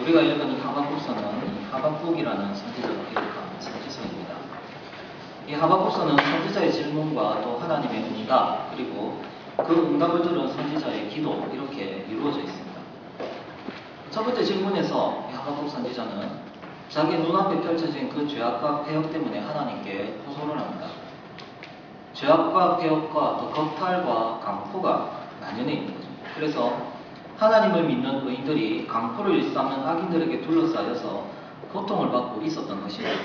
우리가 읽은 이 하박국서는 하박국이라는 선지자가 기록한 선지서입니다. 이 하박국서는 선지자의 질문과 또 하나님의 응답, 그리고 그 응답을 들은 선지자의 기도, 이렇게 이루어져 있습니다. 첫 번째 질문에서 이 하박국 선지자는 자기 눈앞에 펼쳐진 그 죄악과 폐역 때문에 하나님께 호소를 합니다. 죄악과 폐역과 또 겁탈과 강포가 만연해 있는 거죠. 그래서 하나님을 믿는 의인들이 강포를 일삼는 악인들에게 둘러싸여서 고통을 받고 있었던 것입니다.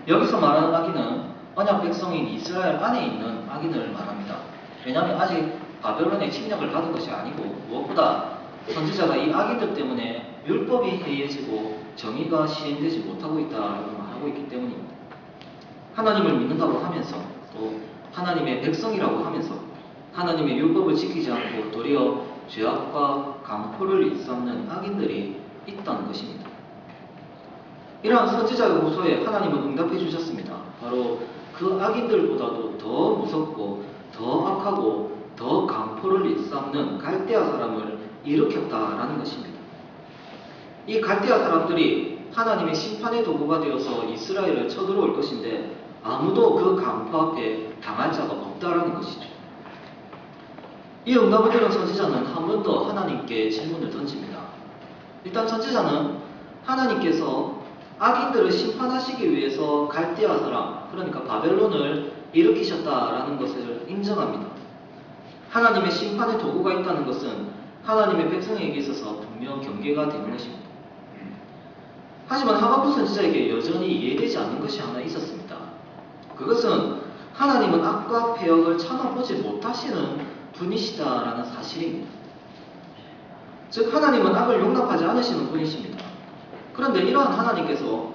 여기서 말하는 악인은 언약 백성인 이스라엘 안에 있는 악인을 말합니다. 왜냐하면 아직 바벨론의 침략을 받은 것이 아니고, 무엇보다 선지자가 이 악인들 때문에 율법이 해이해지고 정의가 시행되지 못하고 있다고 말하고 있기 때문입니다. 하나님을 믿는다고 하면서, 또 하나님의 백성이라고 하면서 하나님의 율법을 지키지 않고 도리어 죄악과 강포를 일삼는 악인들이 있다는 것입니다. 이러한 선지자의 호소에 하나님은 응답해 주셨습니다. 바로 그 악인들보다도 더 무섭고 더 악하고 더 강포를 일삼는 갈대아 사람을 일으켰다라는 것입니다. 이 갈대아 사람들이 하나님의 심판의 도구가 되어서 이스라엘을 쳐들어올 것인데, 아무도 그 강포 앞에 당할 자가 없다라는 것이죠. 이 응답을 들은 선지자는 한 번 더 하나님께 질문을 던집니다. 일단 선지자는 하나님께서 악인들을 심판하시기 위해서 갈대아 사람, 그러니까 바벨론을 일으키셨다라는 것을 인정합니다. 하나님의 심판의 도구가 있다는 것은 하나님의 백성에게 있어서 분명 경계가 되는 것입니다. 하지만 하박국 선지자에게 여전히 이해되지 않는 것이 하나 있었습니다. 그것은 하나님은 악과 폐역을 참아보지 못하시는 분이시다라는 사실입니다. 즉 하나님은 악을 용납하지 않으시는 분이십니다. 그런데 이러한 하나님께서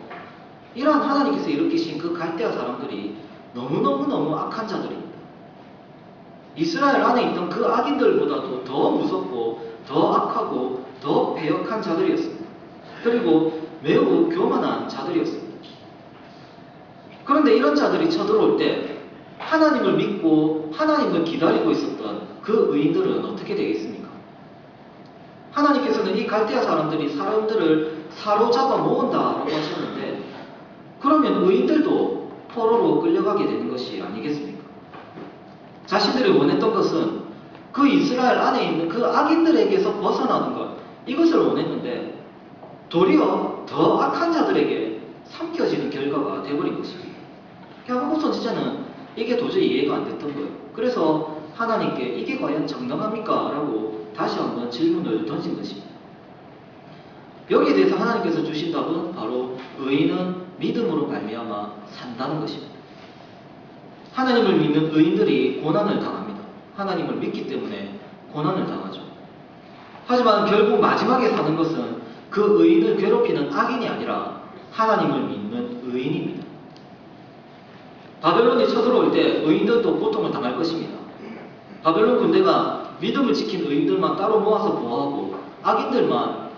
일으키신 그 갈대아 사람들이 너무너무 악한 자들입니다. 이스라엘 안에 있던 그 악인들보다도 더 무섭고 더 악하고 더 배역한 자들이었습니다. 그리고 매우 교만한 자들이었습니다. 그런데 이런 자들이 쳐들어올 때 하나님을 믿고 하나님을 기다리고 있었던 그 의인들은 어떻게 되겠습니까? 하나님께서는 이 갈대아 사람들을 사로잡아 모은다라고 하셨는데, 그러면 의인들도 포로로 끌려가게 되는 것이 아니겠습니까? 자신들이 원했던 것은 그 이스라엘 안에 있는 그 악인들에게서 벗어나는 것, 이것을 원했는데 도리어 더 악한 자들에게 삼켜지는 결과가 되어버린 것입니다. 하박국 선지자는 이게 도저히 이해가 안 됐던 거예요. 그래서 하나님께 이게 과연 정당합니까? 라고 다시 한번 질문을 던진 것입니다. 여기에 대해서 하나님께서 주신 답은 바로 의인은 믿음으로 말미암아 산다는 것입니다. 하나님을 믿는 의인들이 고난을 당합니다. 하나님을 믿기 때문에 고난을 당하죠. 하지만 결국 마지막에 사는 것은 그 의인을 괴롭히는 악인이 아니라 하나님을 믿는 의인입니다. 바벨론이 쳐들어올 때 의인들도 고통을 당할 것입니다. 바벨론 군대가 믿음을 지킨 의인들만 따로 모아서 보호하고 악인들만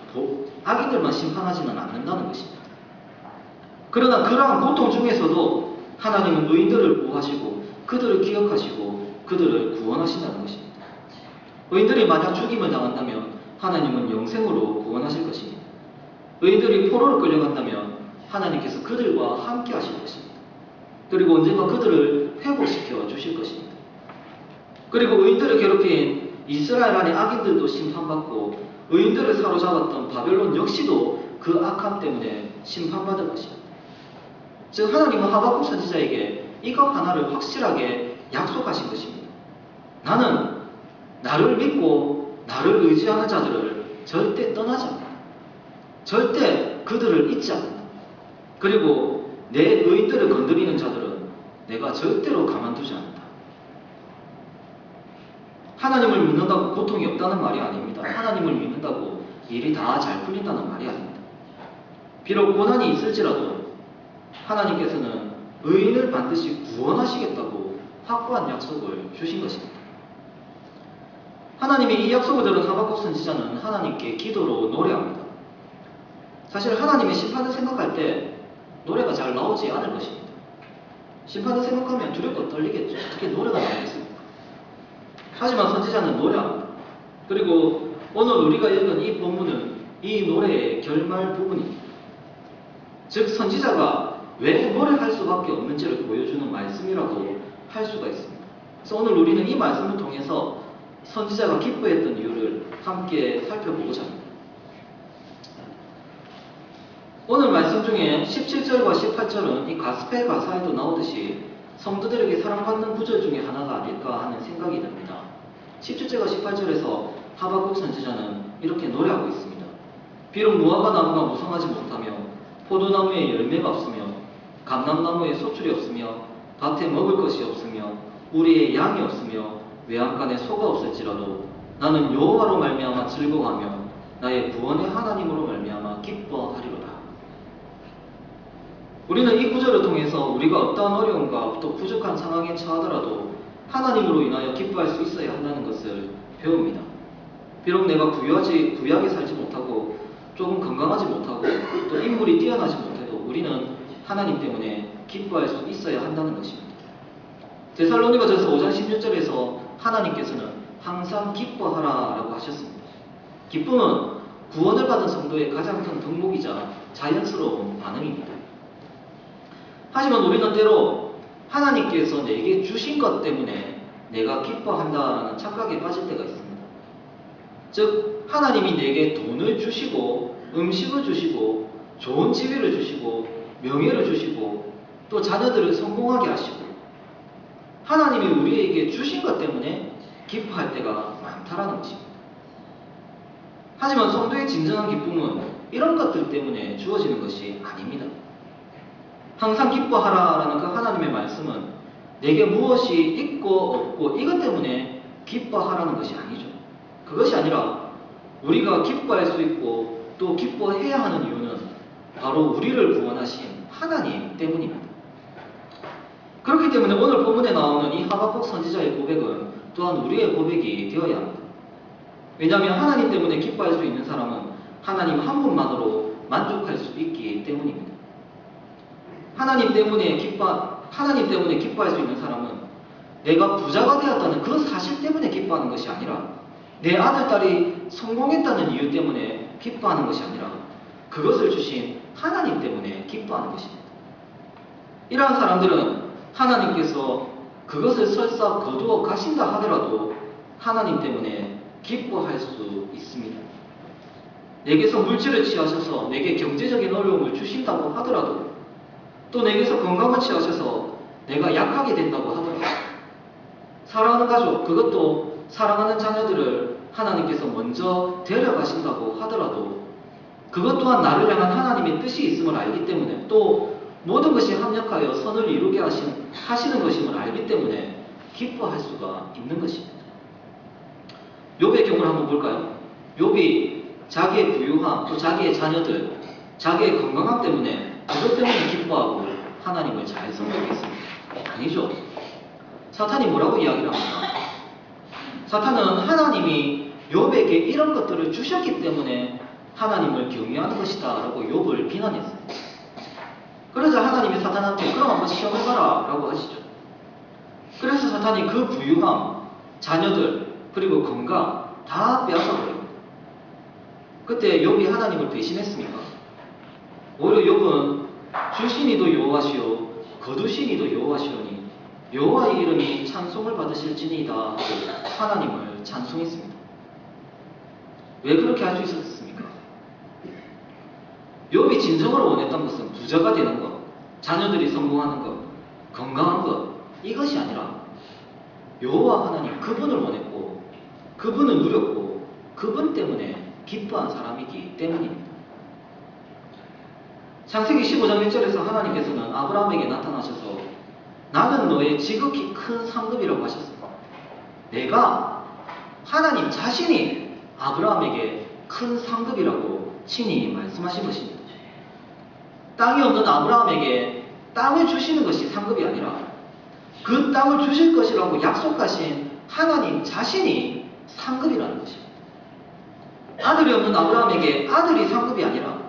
심판하지는 않는다는 것입니다. 그러나 그러한 고통 중에서도 하나님은 의인들을 보호하시고 그들을 기억하시고 그들을 구원하신다는 것입니다. 의인들이 만약 죽임을 당한다면 하나님은 영생으로 구원하실 것입니다. 의인들이 포로로 끌려간다면 하나님께서 그들과 함께 하실 것입니다. 그리고 언젠가 그들을 회복시켜 주실 것입니다. 그리고 의인들을 괴롭힌 이스라엘 안의 악인들도 심판받고 의인들을 사로잡았던 바벨론 역시도 그 악함 때문에 심판받을 것입니다. 즉 하나님은 하박국 선지자에게 이것 하나를 확실하게 약속하신 것입니다. 나는 나를 믿고 나를 의지하는 자들을 절대 떠나지 않는다. 절대 그들을 잊지 않는다. 그리고 내 의인들을 건드리는 자들은 내가 절대로 가만두지 않는다. 하나님을 믿는다고 고통이 없다는 말이 아닙니다. 하나님을 믿는다고 일이 다 잘 풀린다는 말이 아닙니다. 비록 고난이 있을지라도 하나님께서는 의인을 반드시 구원하시겠다고 확고한 약속을 주신 것입니다. 하나님이 이 약속을 들은 하박국 선지자는 하나님께 기도로 노래합니다. 사실 하나님의 심판을 생각할 때 노래가 잘 나오지 않을 것입니다. 심판을 생각하면 두렵고 떨리겠죠. 어떻게 노래가 나오겠습니까? 하지만 선지자는 노래합니다. 그리고 오늘 우리가 읽은 이 본문은 이 노래의 결말 부분입니다. 즉 선지자가 왜 노래할 수밖에 없는지를 보여주는 말씀이라고 할 수가 있습니다. 그래서 오늘 우리는 이 말씀을 통해서 선지자가 기뻐했던 이유를 함께 살펴보고자 합니다. 오늘 말씀 중에 17절과 18절은 이 가스펠 가사에도 나오듯이 성도들에게 사랑받는 구절 중에 하나가 아닐까 하는 생각이 듭니다. 17절과 18절에서 하박국 선지자는 이렇게 노래하고 있습니다. 비록 무화과 나무가 무성하지 못하며 포도나무에 열매가 없으며 감람나무에 소출이 없으며 밭에 먹을 것이 없으며 우리의 양이 없으며 외양간에 소가 없을지라도 나는 여호와로 말미암아 즐거워하며 나의 구원의 하나님으로 말미암아 기뻐하리로다. 우리는 이 구절을 통해서 우리가 어떠한 어려움과 또 부족한 상황에 처하더라도 하나님으로 인하여 기뻐할 수 있어야 한다는 것을 배웁니다. 비록 내가 부유하게 살지 못하고 조금 건강하지 못하고 또 인물이 뛰어나지 못해도 우리는 하나님 때문에 기뻐할 수 있어야 한다는 것입니다. 데살로니가전서 5장 16절에서 하나님께서는 항상 기뻐하라 라고 하셨습니다. 기쁨은 구원을 받은 성도의 가장 큰 덕목이자 자연스러운 반응입니다. 하지만 우리는 때로 하나님께서 내게 주신 것 때문에 내가 기뻐한다라는 착각에 빠질 때가 있습니다. 즉 하나님이 내게 돈을 주시고 음식을 주시고 좋은 지위를 주시고 명예를 주시고 또 자녀들을 성공하게 하시고 하나님이 우리에게 주신 것 때문에 기뻐할 때가 많다라는 것입니다. 하지만 성도의 진정한 기쁨은 이런 것들 때문에 주어지는 것이 아닙니다. 항상 기뻐하라라는 그 하나님의 말씀은 내게 무엇이 있고 없고 이것 때문에 기뻐하라는 것이 아니죠. 그것이 아니라 우리가 기뻐할 수 있고 또 기뻐해야 하는 이유는 바로 우리를 구원하신 하나님 때문입니다. 그렇기 때문에 오늘 본문에 나오는 이 하박국 선지자의 고백은 또한 우리의 고백이 되어야 합니다. 왜냐하면 하나님 때문에 기뻐할 수 있는 사람은 하나님 한 분만으로 만족할 수 있기 때문입니다. 하나님 때문에 기뻐할 수 있는 사람은 내가 부자가 되었다는 그 사실 때문에 기뻐하는 것이 아니라 내 아들, 딸이 성공했다는 이유 때문에 기뻐하는 것이 아니라 그것을 주신 하나님 때문에 기뻐하는 것입니다. 이러한 사람들은 하나님께서 그것을 설사 거두어 가신다 하더라도 하나님 때문에 기뻐할 수 있습니다. 내게서 물질을 취하셔서 내게 경제적인 어려움을 주신다고 하더라도 또 내게서 건강을 취하셔서 내가 약하게 된다고 하더라도 사랑하는 가족, 그것도 사랑하는 자녀들을 하나님께서 먼저 데려가신다고 하더라도 그것 또한 나를 향한 하나님의 뜻이 있음을 알기 때문에 또 모든 것이 합력하여 선을 이루게 하시는 것임을 알기 때문에 기뻐할 수가 있는 것입니다. 욥의 경우를 한번 볼까요? 욥이 자기의 부유함, 또 자기의 자녀들, 자기의 건강함 때문에 그것 때문에 기뻐하고 하나님을 잘 섬기겠습니다. 아니죠. 사탄이 뭐라고 이야기를 합니까? 사탄은 하나님이 욥에게 이런 것들을 주셨기 때문에 하나님을 경외하는 것이다 라고 욥을 비난했습니다. 그러자 하나님이 사탄한테 그럼 한번 시험해봐라 라고 하시죠. 그래서 사탄이 그 부유함, 자녀들, 그리고 건강 다 빼앗아버립니다. 그때 욥이 하나님을 배신했습니까? 오히려 욥은 주시니도 여호와시오 거두시니도 여호와시오니 여호와의 이름이 찬송을 받으실지니이다 하고 하나님을 찬송했습니다. 왜 그렇게 할 수 있었습니까? 욥이 진정으로 원했던 것은 부자가 되는 것, 자녀들이 성공하는 것, 건강한 것 이것이 아니라 여호와 하나님 그분을 원했고 그분을 누렸고 그분 때문에 기뻐한 사람이기 때문입니다. 창세기 15장 1절에서 하나님께서는 아브라함에게 나타나셔서 나는 너의 지극히 큰 상급이라고 하셨습니다. 내가 하나님 자신이 아브라함에게 큰 상급이라고 친히 말씀하신 것입니다. 땅이 없는 아브라함에게 땅을 주시는 것이 상급이 아니라 그 땅을 주실 것이라고 약속하신 하나님 자신이 상급이라는 것입니다. 아들이 없는 아브라함에게 아들이 상급이 아니라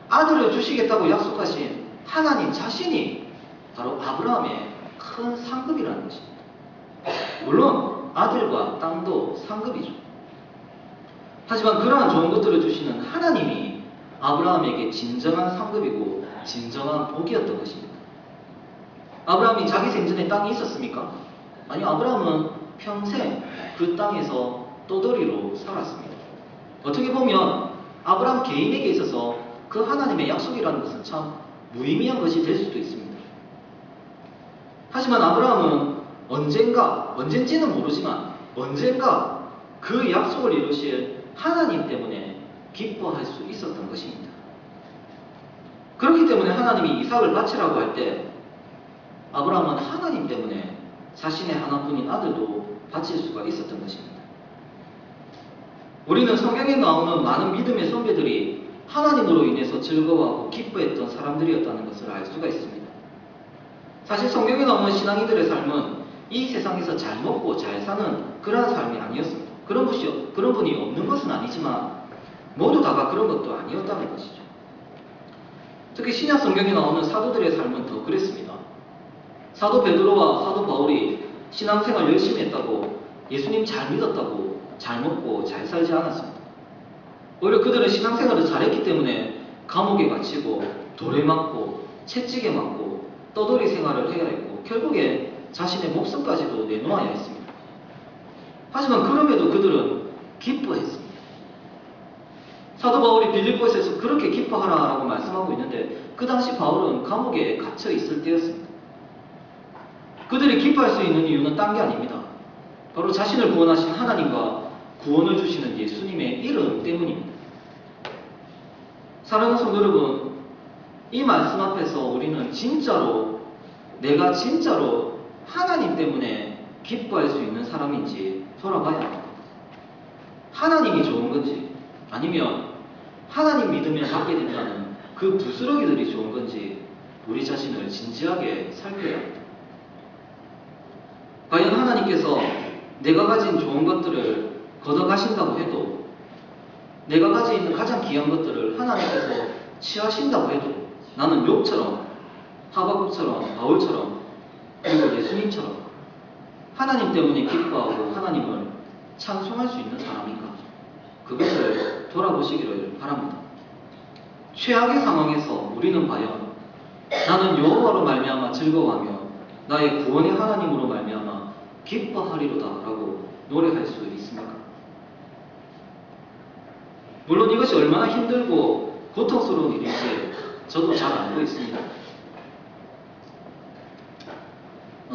아들을 주시겠다고 약속하신 하나님 자신이 바로 아브라함의 큰 상급이라는 것입니다. 물론 아들과 땅도 상급이죠. 하지만 그러한 좋은 것들을 주시는 하나님이 아브라함에게 진정한 상급이고 진정한 복이었던 것입니다. 아브라함이 자기 생전에 땅이 있었습니까? 아니요, 아브라함은 평생 그 땅에서 떠돌이로 살았습니다. 어떻게 보면 아브라함 개인에게 있어서 그 하나님의 약속이라는 것은 참 무의미한 것이 될 수도 있습니다. 하지만 아브라함은 언젠지는 모르지만 언젠가 그 약속을 이루실 하나님 때문에 기뻐할 수 있었던 것입니다. 그렇기 때문에 하나님이 이삭을 바치라고 할 때 아브라함은 하나님 때문에 자신의 하나뿐인 아들도 바칠 수가 있었던 것입니다. 우리는 성경에 나오는 많은 믿음의 선배들이 하나님으로 인해서 즐거워하고 기뻐했던 사람들이었다는 것을 알 수가 있습니다. 사실 성경에 나오는 신앙인들의 삶은 이 세상에서 잘 먹고 잘 사는 그러한 삶이 아니었습니다. 그런 분이 없는 것은 아니지만 모두 다가 그런 것도 아니었다는 것이죠. 특히 신약 성경에 나오는 사도들의 삶은 더 그랬습니다. 사도 베드로와 사도 바울이 신앙생활 열심히 했다고 예수님 잘 믿었다고 잘 먹고 잘 살지 않았습니다. 오히려 그들은 신앙생활을 잘했기 때문에 감옥에 갇히고 돌에 맞고 채찍에 맞고 떠돌이 생활을 해야 했고 결국에 자신의 목숨까지도 내놓아야 했습니다. 하지만 그럼에도 그들은 기뻐했습니다. 사도 바울이 빌립보에서 그렇게 기뻐하라라고 말씀하고 있는데 그 당시 바울은 감옥에 갇혀 있을 때였습니다. 그들이 기뻐할 수 있는 이유는 딴 게 아닙니다. 바로 자신을 구원하신 하나님과 구원을 주시는 예수님의 이름 때문입니다. 사랑하는 성도 여러분, 이 말씀 앞에서 우리는 내가 진짜로 하나님 때문에 기뻐할 수 있는 사람인지 돌아봐야 합니다. 하나님이 좋은 건지 아니면 하나님 믿으면 받게 된다는 그 부스러기들이 좋은 건지 우리 자신을 진지하게 살펴야 합니다. 과연 하나님께서 내가 가진 좋은 것들을 걷어가신다고 해도 내가 가지고 있는 가장 귀한 것들을 하나님께서 취하신다고 해도 나는 욥처럼 하박국처럼 바울처럼 그리고 예수님처럼 하나님 때문에 기뻐하고 하나님을 찬송할 수 있는 사람인가? 그것을 돌아보시기를 바랍니다. 최악의 상황에서 우리는 과연 나는 여호와로 말미암아 즐거워하며 나의 구원의 하나님으로 말미암아 기뻐하리로다 라고 노래할 수 있습니까? 물론 이것이 얼마나 힘들고 고통스러운 일인지 저도 잘 알고 있습니다.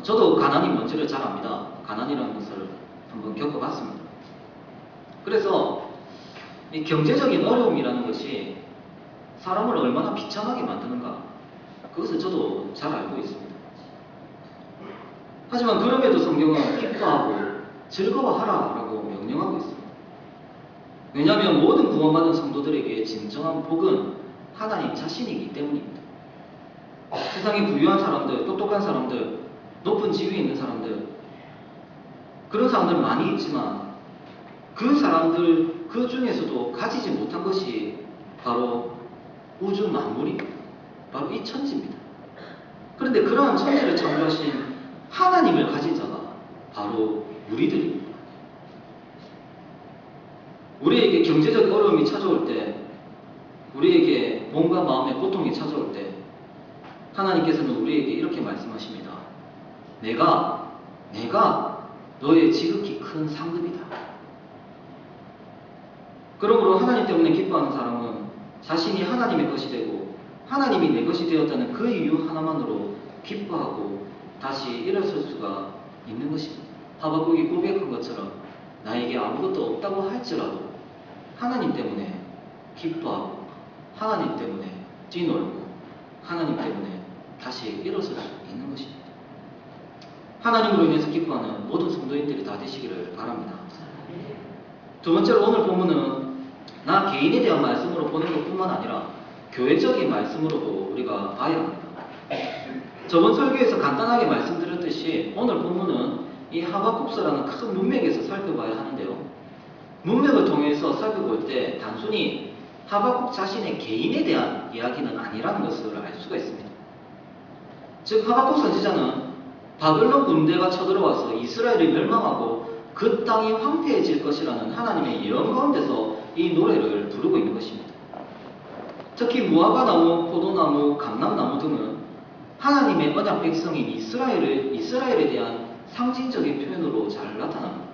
저도 가난이 뭔지를 잘 압니다. 가난이라는 것을 한번 겪어봤습니다. 그래서 이 경제적인 어려움이라는 것이 사람을 얼마나 비참하게 만드는가 그것을 저도 잘 알고 있습니다. 하지만 그럼에도 성경은 기뻐하고 즐거워하라라고 명령하고 있습니다. 왜냐하면 모든 구원받은 성도들에게 진정한 복은 하나님 자신이기 때문입니다. 세상에 부유한 사람들, 똑똑한 사람들, 높은 지위에 있는 사람들 그런 사람들 많이 있지만 그 사람들 그 중에서도 가지지 못한 것이 바로 우주 만물입니다. 바로 이 천지입니다. 그런데 그러한 천지를 창조하신 하나님을 가진 자가 바로 우리들입니다. 우리에게 경제적 어려움이 찾아올 때, 우리에게 몸과 마음의 고통이 찾아올 때 하나님께서는 우리에게 이렇게 말씀하십니다. 내가 너의 지극히 큰 상급이다. 그러므로 하나님 때문에 기뻐하는 사람은 자신이 하나님의 것이 되고 하나님이 내 것이 되었다는 그 이유 하나만으로 기뻐하고 다시 일어설 수가 있는 것입니다. 하박국이 고백한 것처럼 나에게 아무것도 없다고 할지라도 하나님 때문에 기뻐하고 하나님 때문에 뛰놀고 하나님 때문에 다시 일어설 수 있는 것입니다. 하나님으로 인해서 기뻐하는 모든 성도인들이 다 되시기를 바랍니다. 두 번째로 오늘 본문은 나 개인에 대한 말씀으로 보는 것뿐만 아니라 교회적인 말씀으로도 우리가 봐야 합니다. 저번 설교에서 간단하게 말씀드렸듯이 오늘 본문은 이 하박국서라는 큰 문맥에서 살펴봐야 하는데요. 문맥을 통해서 살펴볼 때 단순히 하박국 자신의 개인에 대한 이야기는 아니라는 것을 알 수가 있습니다. 즉 하박국 선지자는 바벨론 군대가 쳐들어와서 이스라엘이 멸망하고 그 땅이 황폐해질 것이라는 하나님의 예언 가운데서 이 노래를 부르고 있는 것입니다. 특히 무화과나무, 포도나무, 감람나무 등은 하나님의 언약 백성인 이스라엘에 대한 상징적인 표현으로 잘 나타납니다.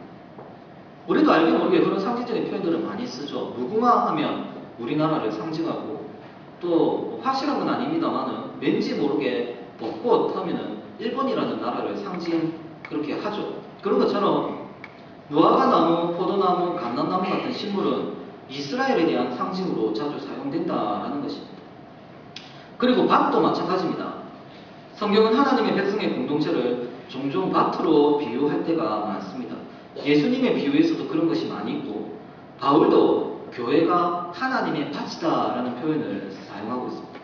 우리도 알게 모르게 그런 상징적인 표현들을 많이 쓰죠. 무궁화 하면 우리나라를 상징하고, 또 확실한 건 아닙니다만은 왠지 모르게 벚꽃 하면은 일본이라는 나라를 상징 그렇게 하죠. 그런 것처럼 무화과나무, 포도나무, 감람나무 같은 식물은 이스라엘에 대한 상징으로 자주 사용된다라는 것입니다. 그리고 밭도 마찬가지입니다. 성경은 하나님의 백성의 공동체를 종종 밭으로 비유할 때가 많습니다. 예수님의 비유에서도 그런 것이 많이 있고, 바울도 교회가 하나님의 밭이다라는 표현을 사용하고 있습니다.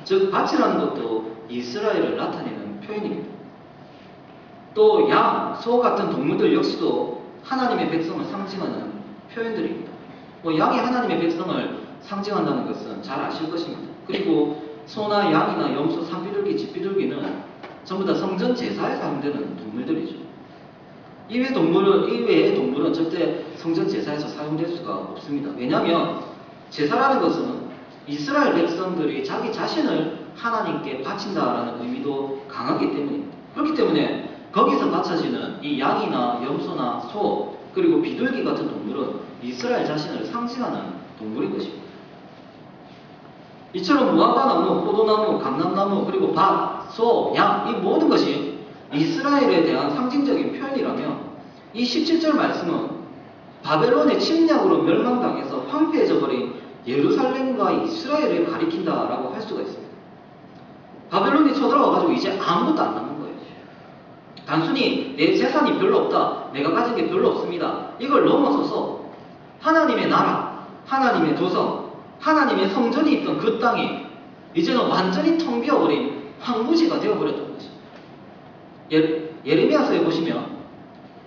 즉 밭이라는 것도 이스라엘을 나타내는 표현입니다. 또 양, 소 같은 동물들 역시도 하나님의 백성을 상징하는 표현들입니다. 양이 하나님의 백성을 상징한다는 것은 잘 아실 것입니다. 그리고 소나 양이나 염소, 산비둘기, 집비둘기는 전부 다 성전 제사에 사용되는 동물들이죠. 이외의 동물은 절대 성전 제사에서 사용될 수가 없습니다. 왜냐하면 제사라는 것은 이스라엘 백성들이 자기 자신을 하나님께 바친다라는 의미도 강하기 때문입니다. 그렇기 때문에 거기서 바쳐지는 이 양이나 염소나 소, 그리고 비둘기 같은 동물은 이스라엘 자신을 상징하는 동물인 것입니다. 이처럼 무화과나무, 포도나무, 감람나무, 그리고 밭, 소, 양, 이 모든 것이 이스라엘에 대한 상징적인 표현이라면 이 17절 말씀은 바벨론의 침략으로 멸망당해서 황폐해져 버린 예루살렘과 이스라엘을 가리킨다라고 할 수가 있습니다. 바벨론이 쳐들어와가지고 이제 아무것도 안 남은 거예요. 단순히 내 재산이 별로 없다, 내가 가진 게 별로 없습니다, 이걸 넘어서서 하나님의 나라, 하나님의 도성, 하나님의 성전이 있던 그 땅이 이제는 완전히 텅 비어버린 황무지가 되어버렸던 것입니다. 예레미야서에 보시면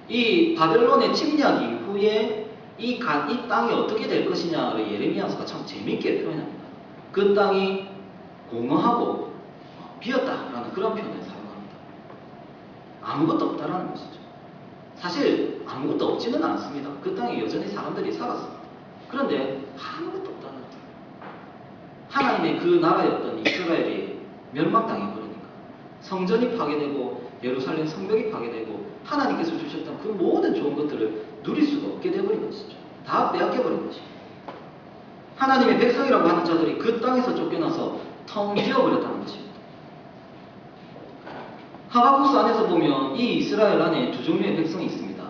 이 바벨론의 침략 이후에 이 땅이 어떻게 될 것이냐를 예레미야서가 참 재미있게 표현합니다. 그 땅이 공허하고 비었다라는 그런 표현을 사용합니다. 아무것도 없다라는 것이죠. 사실 아무것도 없지는 않습니다. 그 땅에 여전히 사람들이 살았습니다. 그런데 아무것도 없다는 거예요. 하나님의 그 나라였던 이스라엘이 멸망당해버리니까 성전이 파괴되고 예루살렘 성벽이 파괴되고 하나님께서 주셨던 그 모든 좋은 것들을 누릴 수가 없게 되어버린 것이죠. 다 빼앗겨버린 것입니다. 하나님의 백성이라고 하는 자들이 그 땅에서 쫓겨나서 텅 비어버렸다는 것입니다. 하박국서 안에서 보면 이 이스라엘 안에 두 종류의 백성이 있습니다.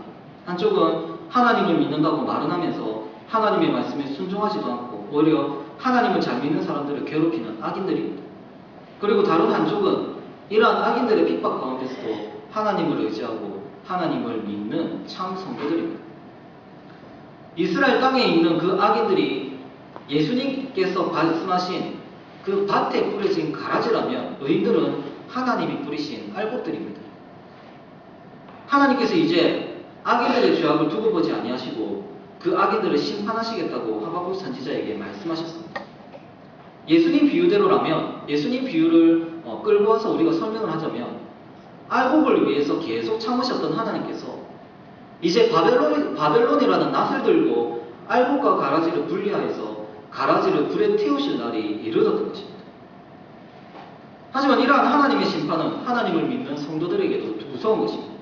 한쪽은 하나님을 믿는다고 말은 하면서 하나님의 말씀에 순종하지도 않고 오히려 하나님을 잘 믿는 사람들을 괴롭히는 악인들입니다. 그리고 다른 한쪽은 이러한 악인들의 핍박 가운데서도 하나님을 의지하고 하나님을 믿는 참 성도들입니다. 이스라엘 땅에 있는 그 악인들이 예수님께서 말씀하신 그 밭에 뿌려진 가라지라면 의인들은 하나님이 뿌리신 알곡들입니다. 하나님께서 이제 악인들의 죄악을 두고 보지 아니하시고 그 악인들을 심판하시겠다고 하박국 선지자에게 말씀하셨습니다. 예수님 비유대로라면, 예수님 비유를 끌고 와서 우리가 설명을 하자면, 알곡을 위해서 계속 참으셨던 하나님께서 이제 바벨론이라는 낫을 들고 알곡과 가라지를 분리하여서 가라지를 불에 태우실 날이 이르렀던 것입니다. 하지만 이러한 하나님의 심판은 하나님을 믿는 성도들에게도 무서운 것입니다.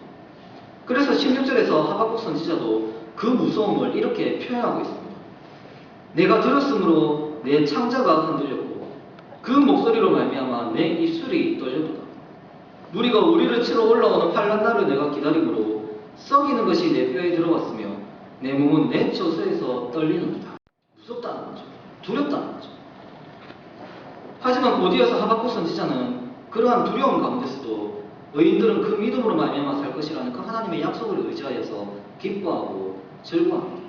그래서 16절에서 하박국 선지자도 그 무서움을 이렇게 표현하고 있습니다. 내가 들었으므로 내 창자가 흔들렸고 그 목소리로 말미암아 내 입술이 떨려도다. 무리가 우리를 치러 올라오는 환난 날을 내가 기다림으로 썩이는 것이 내 뼈에 들어왔으며 내 몸은 내 처소에서 떨리는도다. 무섭다는 거죠. 두렵다는 거죠. 하지만 곧이어서 하박국 선지자는 그러한 두려움 가운데서도 의인들은 그 믿음으로 말미암아 살 것이라는 그 하나님의 약속을 의지하여서 기뻐하고 즐거워합니다.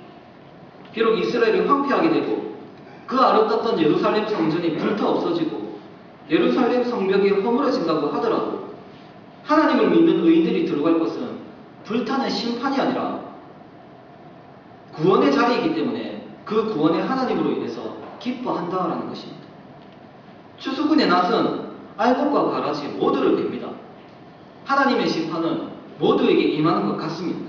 비록 이스라엘이 황폐하게 되고 그 아름답던 예루살렘 성전이 불타 없어지고 예루살렘 성벽이 허물어진다고 하더라도 하나님을 믿는 의인들이 들어갈 것은 불타는 심판이 아니라 구원의 자리이기 때문에 그 구원의 하나님으로 인해서 기뻐한다라는 것입니다. 추수꾼의 낫은 알곡과 가라지 모두를 뵙니다. 하나님의 심판은 모두에게 임하는 것 같습니다.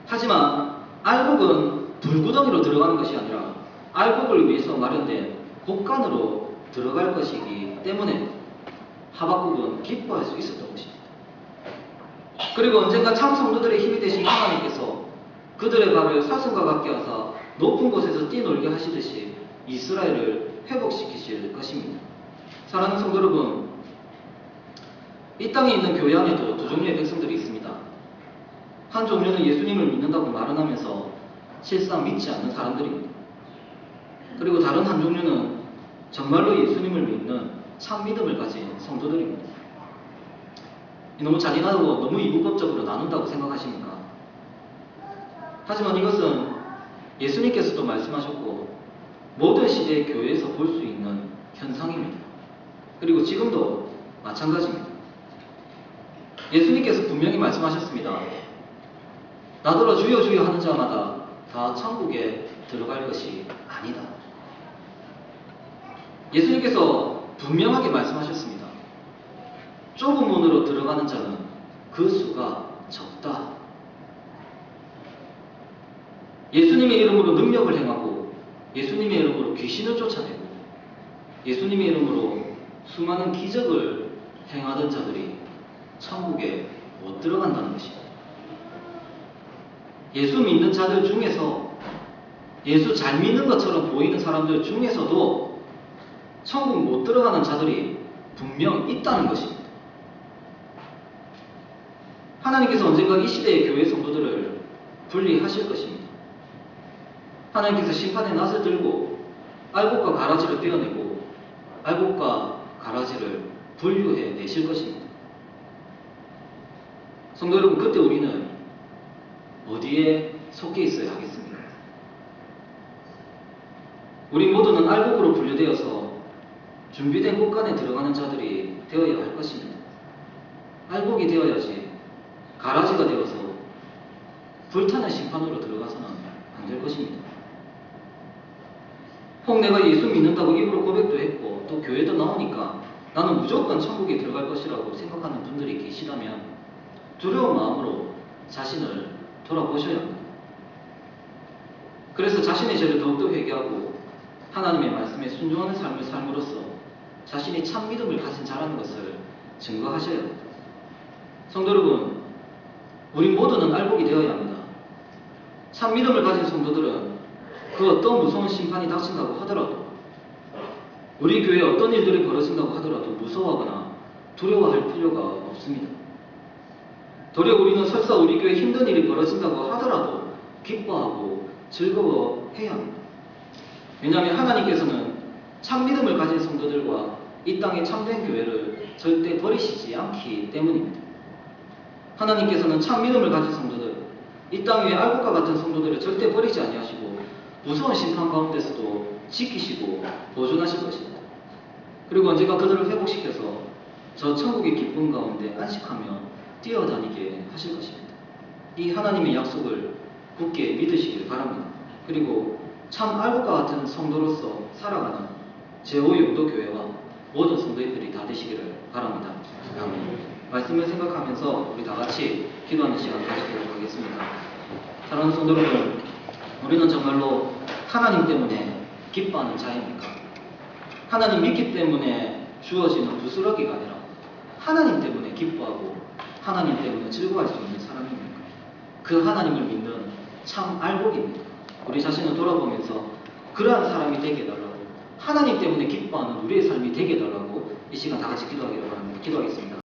하지만 알곡은 불구덩이로 들어가는 것이 아니라 알곡을 위해서 마련된 곡간으로 들어갈 것이기 때문에 하박국은 기뻐할 수 있었던 것입니다. 그리고 언젠가 참 성도들의 힘이 되신 하나님께서 그들의 발을 사슴과 같게 하사 높은 곳에서 뛰놀게 하시듯이 이스라엘을 회복시키실 것입니다. 사랑하는 성도 여러분, 이 땅에 있는 교회 안에도 두 종류의 백성들이 있습니다. 한 종류는 예수님을 믿는다고 말은 하면서 실상 믿지 않는 사람들입니다. 그리고 다른 한 종류는 정말로 예수님을 믿는 참 믿음을 가진 성도들입니다. 너무 잔인하고 너무 이분법적으로 나눈다고 생각하십니까? 하지만 이것은 예수님께서도 말씀하셨고 모든 시대의 교회에서 볼 수 있는 현상입니다. 그리고 지금도 마찬가지입니다. 예수님께서 분명히 말씀하셨습니다. 나더러 주여 주여 하는 자마다 다 천국에 들어갈 것이 아니다. 예수님께서 분명하게 말씀하셨습니다. 좁은 문으로 들어가는 자는 그 수가 적다. 예수님의 이름으로 능력을 행하고 예수님의 이름으로 귀신을 쫓아내고 예수님의 이름으로 수많은 기적을 행하던 자들이 천국에 못 들어간다는 것입니다. 예수 믿는 자들 중에서 예수 잘 믿는 것처럼 보이는 사람들 중에서도 천국 못 들어가는 자들이 분명 있다는 것입니다. 하나님께서 언젠가 이 시대의 교회 성도들을 분리하실 것입니다. 하나님께서 심판의 낫을 들고 알곡과 가라지를 떼어내고 알곡과 가라지를 분류해 내실 것입니다. 성도 여러분, 그때 우리는 어디에 속해 있어야 하겠습니까? 우리 모두는 알곡으로 분류되어서 준비된 곳간에 들어가는 자들이 되어야 할 것입니다. 알곡이 되어야지 가라지가 되어서 불타는 심판으로 들어가서는 안 될 것입니다. 혹 내가 예수 믿는다고 입으로 고백도 했고 또 교회도 나오니까 나는 무조건 천국에 들어갈 것이라고 생각하는 분들이 계시다면 두려운 마음으로 자신을 돌아보셔야 합니다. 그래서 자신의 죄를 더욱더 회개하고 하나님의 말씀에 순종하는 삶을 삶으로써 자신이 참 믿음을 가진 자라는 것을 증거하셔야 합니다. 성도 여러분, 우리 모두는 알곡이 되어야 합니다. 참 믿음을 가진 성도들은 그 어떤 무서운 심판이 닥친다고 하더라도 우리 교회에 어떤 일들이 벌어진다고 하더라도 무서워하거나 두려워할 필요가 없습니다. 도리어 우리는 설사 우리 교회에 힘든 일이 벌어진다고 하더라도 기뻐하고 즐거워해야 합니다. 왜냐하면 하나님께서는 참 믿음을 가진 성도들과 이 땅의 참된 교회를 절대 버리시지 않기 때문입니다. 하나님께서는 참 믿음을 가진 성도들, 이 땅 위에 알곡과 같은 성도들을 절대 버리지 아니하시고 무서운 심판 가운데서도 지키시고 보존하실 것입니다. 그리고 언젠가 그들을 회복시켜서 저 천국의 기쁨 가운데 안식하며 뛰어다니게 하실 것입니다. 이 하나님의 약속을 굳게 믿으시길 바랍니다. 그리고 참 알곡과 같은 성도로서 살아가는 제5영도교회와 모든 성도님들이 다 되시기를 바랍니다. 아멘. 말씀을 생각하면서 우리 다 같이 기도하는 시간 가지도록 하겠습니다. 사랑하는 성도 여러분, 우리는 정말로 하나님 때문에 기뻐하는 자입니까? 하나님 믿기 때문에 주어지는 부스러기가 아니라 하나님 때문에 기뻐하고 하나님 때문에 즐거워할 수 있는 사람입니까? 그 하나님을 믿는 참 알곡입니다. 우리 자신을 돌아보면서 그러한 사람이 되게 해달라고, 하나님 때문에 기뻐하는 우리의 삶이 되게 해달라고 이 시간 다 같이 기도하기를 바랍니다. 기도하겠습니다.